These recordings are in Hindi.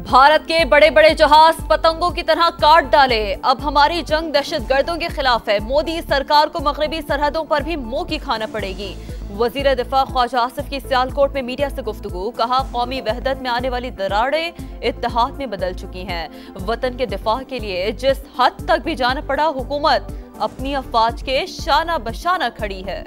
भारत के बड़े बड़े जहाज पतंगों की तरह काट डाले। अब हमारी जंग दहशतगर्दों के खिलाफ है। मोदी सरकार को मगरबी सरहदों पर भी मुंह की खाना पड़ेगी। वजीर दिफा ख्वाजा आसिफ की सियालकोट में मीडिया से गुफ्तगू। कहा, कौमी वहदत में आने वाली दरारें इत्तेहाद में बदल चुकी हैं। वतन के दिफा के लिए जिस हद तक भी जाना पड़ा, हुकूमत अपनी अफवाज के शाना बशाना खड़ी है।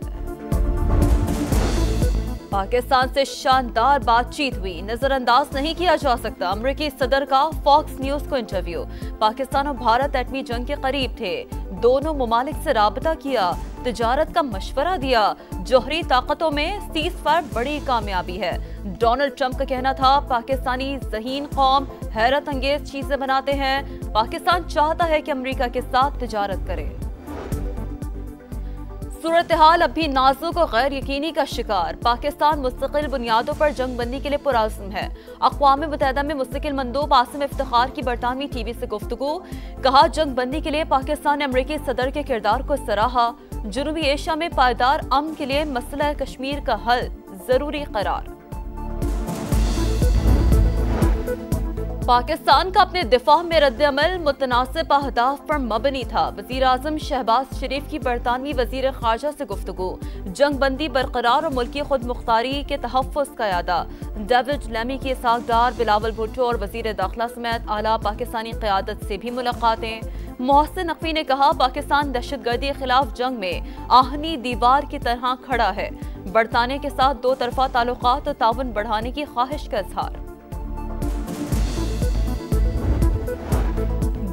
पाकिस्तान से शानदार बातचीत हुई, नजरअंदाज नहीं किया जा सकता। अमेरिकी सदर का फॉक्स न्यूज को इंटरव्यू। पाकिस्तान और भारत एटमी जंग के करीब थे, दोनों मुमालिक से राबता किया, तिजारत का मशवरा दिया। जोहरी ताकतों में सीज़फायर बड़ी कामयाबी है। डोनाल्ड ट्रंप का कहना था, पाकिस्तानी ज़हीन कौम हैरत अंगेज चीजें बनाते हैं। पाकिस्तान चाहता है कि अमेरिका के साथ तिजारत करे। सूरत हाल अब भी नाजुक और गैर यकीनी का शिकार। पाकिस्तान मुस्तकिल बुनियादों पर जंग बंदी के लिए पुरअज़्म है। अक़वाम मुत्तहिदा में मुस्तकिल मंदूब आसिम इफ्तिखार की बरतानवी टीवी से गुफ्तगू। कहा, जंग बंदी के लिए पाकिस्तान ने अमरीकी सदर के किरदार को सराहा। जनूबी एशिया में पायदार अमन के लिए मसला कश्मीर का हल जरूरी करार। पाकिस्तान का अपने दिफा में रद्द-ए-अमल मुतनासिब अहदाफ पर मबनी था। वज़ीर आज़म शहबाज शरीफ की बरतानवी वज़ीर ख़ारजा से गुफ्तगू। जंग बंदी बरकरार और मुल्की खुद मुख्तारी के तहफ़्फ़ुज़ का यादा। डेविड लेमी की सागदार बिलावल भुट्टो और वज़ीर दाखिला समेत आला पाकिस्तानी क़यादत से भी मुलाकातें। मोहसिन नकवी ने कहा, पाकिस्तान दहशतगर्दी के खिलाफ जंग में आहनी दीवार की तरह खड़ा है। बरतानिया के साथ दो तरफा ताल्लुकात और ताउन बढ़ाने की ख्वाहिश का इज़हार।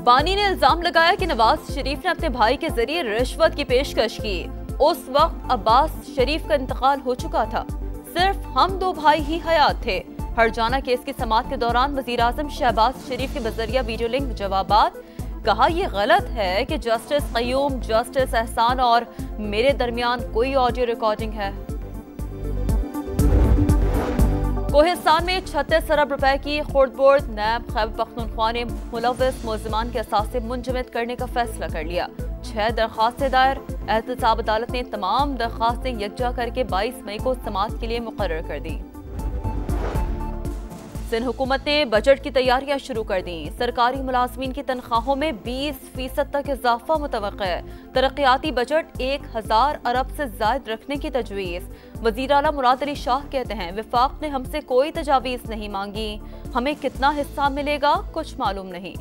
बानी ने इल्जाम लगाया कि नवाज शरीफ ने अपने भाई के जरिए रिश्वत की पेशकश की। उस वक्त अब्बास शरीफ का इंतकाल हो चुका था, सिर्फ हम दो भाई ही हयात थे। हरजाना केस की समाअत के दौरान वज़ीर आज़म शहबाज शरीफ के बजरिया वीडियो लिंक जवाबात। कहा, यह गलत है कि जस्टिस क़य्यूम, जस्टिस एहसान और मेरे दरमियान कोई ऑडियो रिकॉर्डिंग है। कोहिस्तान में 36 अरब रुपए की खुर्द-बुर्द। नैब खैबर पख्तूनख्वा ने मुलव्वस मुल्ज़िमान के असासे मुंजमद करने का फैसला कर लिया। 6 दरख्वास्तें दायर। एहतसाब अदालत ने तमाम दरख्वास्तें यकजा करके 22 मई को समाअत के लिए मुकर्रर कर दी। सिंध हुकूमत ने बजट की तैयारियां शुरू कर दी। सरकारी मुलाजमीन की तनख्वाहों में 20% तक इजाफा मुतवक्किल है। तरक्याती बजट 1000 अरब से जायद रखने की तजवीज़। वज़ीर आला मुराद अली शाह कहते हैं, वफाक ने हमसे कोई तजावीज़ नहीं मांगी, हमें कितना हिस्सा मिलेगा कुछ मालूम नहीं।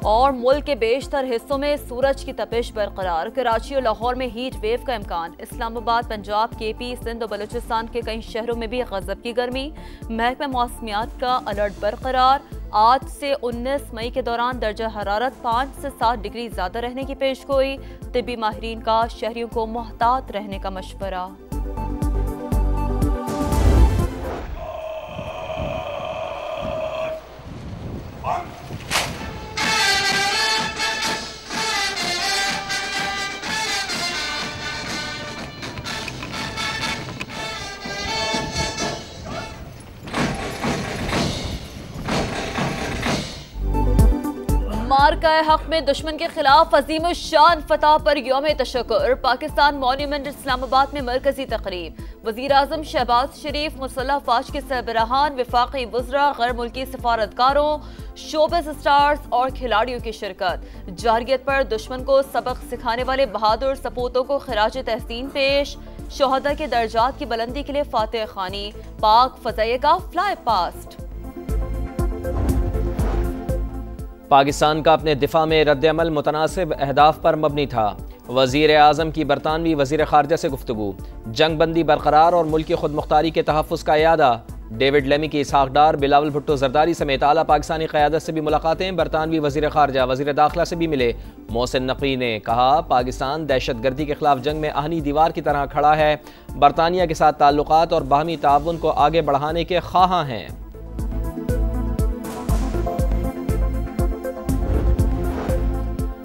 और मुल्क के बेशतर हिस्सों में सूरज की तपिश बरकरार। कराची और लाहौर में हीट वेव का इम्कान। इस्लामाबाद, पंजाब, केपी, सिंध और बलूचिस्तान के कई शहरों में भी गजब की गर्मी। महकमा मौसमियात का अलर्ट बरकरार। आज से 19 मई के दौरान दर्जा हरारत 5 से 7 डिग्री ज्यादा रहने की पेशगोई। तिब्बी माहिरीन का शहरियों को मोहतात रहने का मशवरा। मार्का हक में दुश्मन के खिलाफ अजीम शान फतह पर यौम तशक्कुर। पाकिस्तान मॉन्यूमेंट इस्लामाबाद में मरकजी तकरीब। वज़ीर आज़म शहबाज शरीफ, मुसल्लह अफवाज के सरबराहान, वफाकी वज़रा, गैर मुल्की सफारतकारों, शोबिज़ स्टार्स और खिलाड़ियों की शिरकत। जारगियत पर दुश्मन को सबक सिखाने वाले बहादुर सपूतों को खिराज तहसीन पेश। शोहदा के दर्जात की बुलंदी के लिए फातिह खानी। पाक फ़ज़ाइये का फ्लाई पास्ट। पाकिस्तान का अपने दिफा में रद्द-ए-अमल मुतनासिब अहदाफ पर मबनी था। वज़ीर आज़म की बरतानवी वज़ीर ख़ारजा से गुफ्तगू। जंग बंदी बरकरार और मुल्की खुद मुख्तारी के तहफ़्फ़ुज़ का यादा। डेविड लेमी की इसहाक़डार, बिलावल भुट्टो ज़रदारी समेत आला पाकिस्तानी क़यादत से भी मुलाकातें। बरतानवी वज़ीर ख़ारजा वज़ीर दाखिला से भी मिले। मोहसिन नकवी ने कहा, पाकिस्तान दहशतगर्दी के खिलाफ जंग में आहनी दीवार की तरह खड़ा है। बरतानिया के साथ ताल्लुकात और बाहमी ताउन को आगे बढ़ाने के ख्वाहां हैं।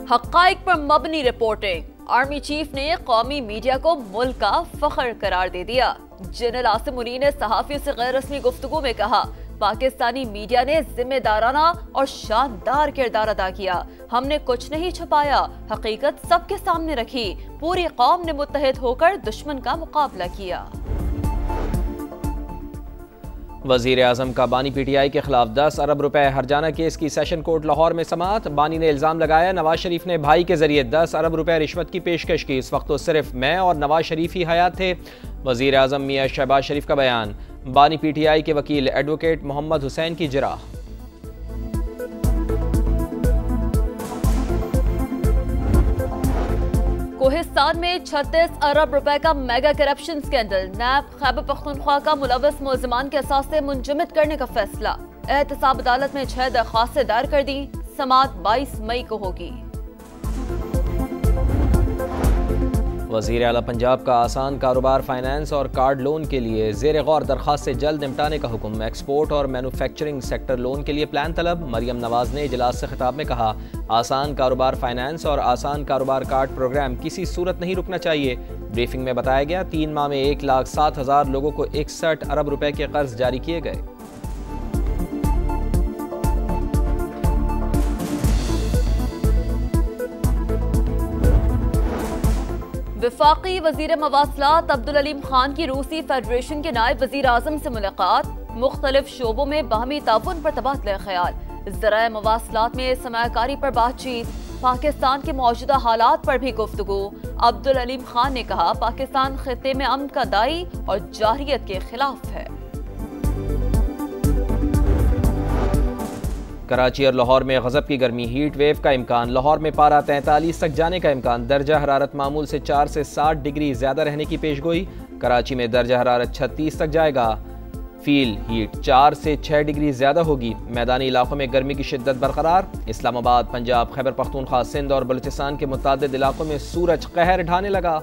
हक़ाइक़ पर मबनी रिपोर्टिंग। आर्मी चीफ ने कौमी मीडिया को मुल्क का फख्र करार दे दिया। जनरल आसिम मुनीर ने सहाफ़ियों से गैर रस्मी गुफ्तगू में कहा, पाकिस्तानी मीडिया ने जिम्मेदाराना और शानदार किरदार अदा किया। हमने कुछ नहीं छुपाया, हकीकत सबके सामने रखी। पूरी कौम ने मुत्तहिद होकर दुश्मन का मुकाबला किया। वजीर आजम का बानी PTI के खिलाफ 10 अरब रुपए हर्जाना केस की सेशन कोर्ट लाहौर में समाअत। बानी ने इल्ज़ाम लगाया नवाज शरीफ ने भाई के जरिए 10 अरब रुपए रिश्वत की पेशकश की। इस वक्त तो सिर्फ मैं और नवाज शरीफ ही हयात थे। वजीर आजम मियां शहबाज शरीफ का बयान। बानी PTI के वकील एडवोकेट मोहम्मद हुसैन की जिराह। कोहिस्तान में 36 अरब रुपए का मेगा करप्शन स्कैंडल। नैब खैबर पख्तूनख्वा का मुलव्वस मुल्ज़िमान के असासे मुंजमद करने का फैसला। एहतसाब अदालत में 6 दरख्वास्तें दायर कर दी। समाअत 22 मई को होगी। वज़ीर आला पंजाब का आसान कारोबार फाइनेंस और कार्ड लोन के लिए ज़ेर गौर दरख्वास्त से जल्द निपटाने का हुक्म। एक्सपोर्ट और मैन्युफैक्चरिंग सेक्टर लोन के लिए प्लान तलब। मरियम नवाज ने इजलास से खिताब में कहा आसान कारोबार फाइनेंस और आसान कारोबार कार्ड प्रोग्राम किसी सूरत नहीं रुकना चाहिए। ब्रीफिंग में बताया गया 3 माह में 1,07,000 लोगों को 61 अरब रुपए के कर्ज जारी किए गए। वफाकी वजीर मवासलात अब्दुल अलीम खान की रूसी फेडरेशन के नायब वजीर आजम से मुलाकात। मुख्तलिफ शोबों में बाहमी ताउन पर तबादला ख्याल। ज़राए मवासलात में सरमायाकारी पर बातचीत। पाकिस्तान के मौजूदा हालात पर भी गुफ्तगू। अब्दुल अलीम खान ने कहा पाकिस्तान खित्ते में अमन का दाई और जाहिरियत के खिलाफ है। कराची और लाहौर में गजब की गर्मी, हीट वेव का इम्कान। लाहौर में पारा 43 तक जाने का इम्कान। दर्जा हरारत मामूल से 4 से 7 डिग्री ज्यादा रहने की पेशगोई। कराची में दर्जा हरारत 36 तक जाएगा। फील हीट 4 से 6 डिग्री ज्यादा होगी। मैदानी इलाकों में गर्मी की शिद्दत बरकरार। इस्लामाबाद, पंजाब, खैबर पख्तूनख्वा, सिंध और बलूचिस्तान के मुतअद्दिद इलाकों में सूरज कहर ढाने लगा।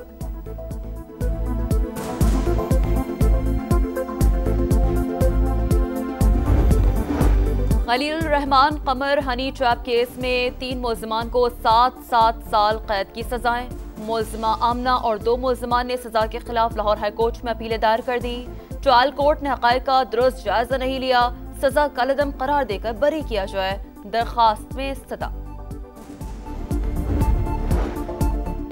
खलील रहमान कमर हनी ट्रैप केस में 3 मुल्ज़िमान को 7-7 साल कैद की सजाएं। मुल्ज़िमा आमना और 2 मुल्ज़िमान ने सजा के खिलाफ लाहौर हाई कोर्ट में अपीलें दायर कर दी। ट्रायल कोर्ट ने हक़ाइक़ का दुरुस्त जायजा नहीं लिया। सजा कलअदम करार देकर बरी किया जाए। दरख्वास्त में इस्तदा।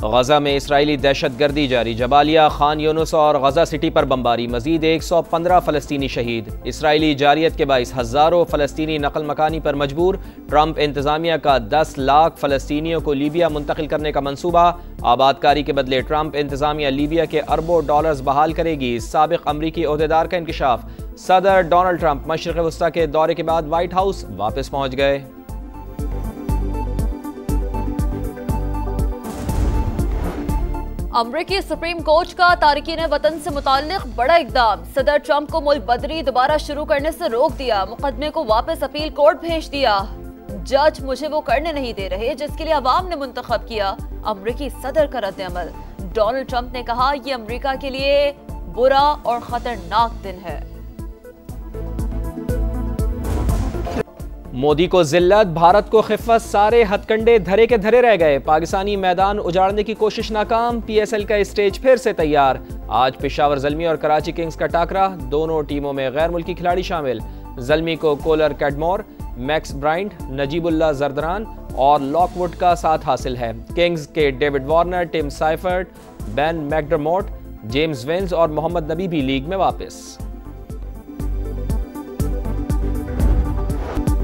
गजा में इसराइली दहशतगर्दी जारी। जबालिया, खान यूनुस और गजा सिटी पर बमबारी। मजीद 115 फ़लस्तीनी शहीद। इसराइली जारियत के बाइस हज़ारों फ़लस्तीनी नकल मकानी पर मजबूर। ट्रंप इंतज़ामिया का 10 लाख फ़लस्तीनियों को लीबिया मुंतकिल करने का मंसूबा। आबादकारी के बदले ट्रंप इंतज़ामिया लीबिया के अरबों डॉलर्स बहाल करेगी। साबिक़ अमरीकी ओहदेदार का इंकशाफ। सदर डोनाल्ड ट्रंप मशरिक़ वस्ता के दौरे के बाद व्हाइट हाउस वापस पहुँच गए। अमरीकी सुप्रीम कोर्ट का तारिकीन वतन से मुताल्लिक बड़ा इकदाम। सदर ट्रंप को मुल्क बदरी दोबारा शुरू करने से रोक दिया। मुकदमे को वापस अपील कोर्ट भेज दिया। जज मुझे वो करने नहीं दे रहे जिसके लिए अवाम ने मुंतखब किया। अमरीकी सदर का रद्द अमल। डोनाल्ड ट्रंप ने कहा यह अमरीका के लिए बुरा और खतरनाक दिन है। मोदी को जिल्लत, भारत को खिफ़्फ़त, सारे हथकंडे धरे के धरे रह गए। पाकिस्तानी मैदान उजाड़ने की कोशिश नाकाम। PSL का स्टेज फिर से तैयार। आज पेशावर ज़ल्मी और कराची किंग्स का टाकरा। दोनों टीमों में गैर मुल्की खिलाड़ी शामिल। ज़ल्मी को Kohler Cadmore, Max Bryant, Najibullah Zadran और लॉकवुड का साथ हासिल है। किंग्स के David Warner, Tim Seifert, Ben McDermott, James Vince और मोहम्मद नबी भी लीग में वापस।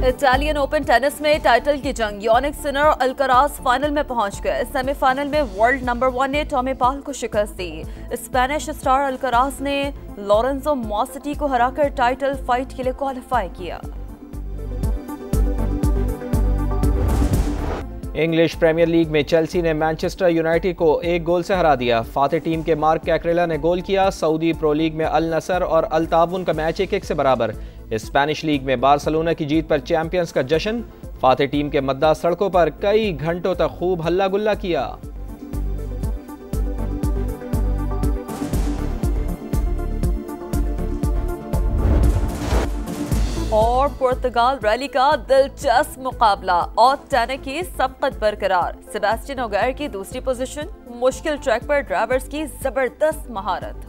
इटालियन ओपन टेनिस में टाइटल की जंग। यानिक सिनर और अल्कराज फाइनल में पहुंच गए। सेमीफाइनल में वर्ल्ड नंबर 1 ने टॉमी पाल को शिकस्त दी। स्पेनिश स्टार अल्कराज ने लॉरेंजो मॉसिटी को हराकर टाइटल फाइट के लिए क्वालिफाई किया। इंग्लिश प्रीमियर लीग में चेल्सी ने मैनचेस्टर यूनाइटेड को 1 गोल से हरा दिया। फातिह टीम के मार्क कैक्रेला ने गोल किया। सऊदी प्रो लीग में अल नसर और अल ताउन का मैच 1-1 से बराबर। स्पेनिश लीग में बार्सिलोना की जीत पर चैंपियंस का जश्न। फातिह टीम के मद्दा सड़कों पर कई घंटों तक खूब हल्ला गुल्ला किया। और पुर्तगाल रैली का दिलचस्प मुकाबला। और टैनक की सबकत बरकरार। सेबेस्टियन ओगिएर की दूसरी पोजीशन। मुश्किल ट्रैक पर ड्राइवर्स की जबरदस्त महारत।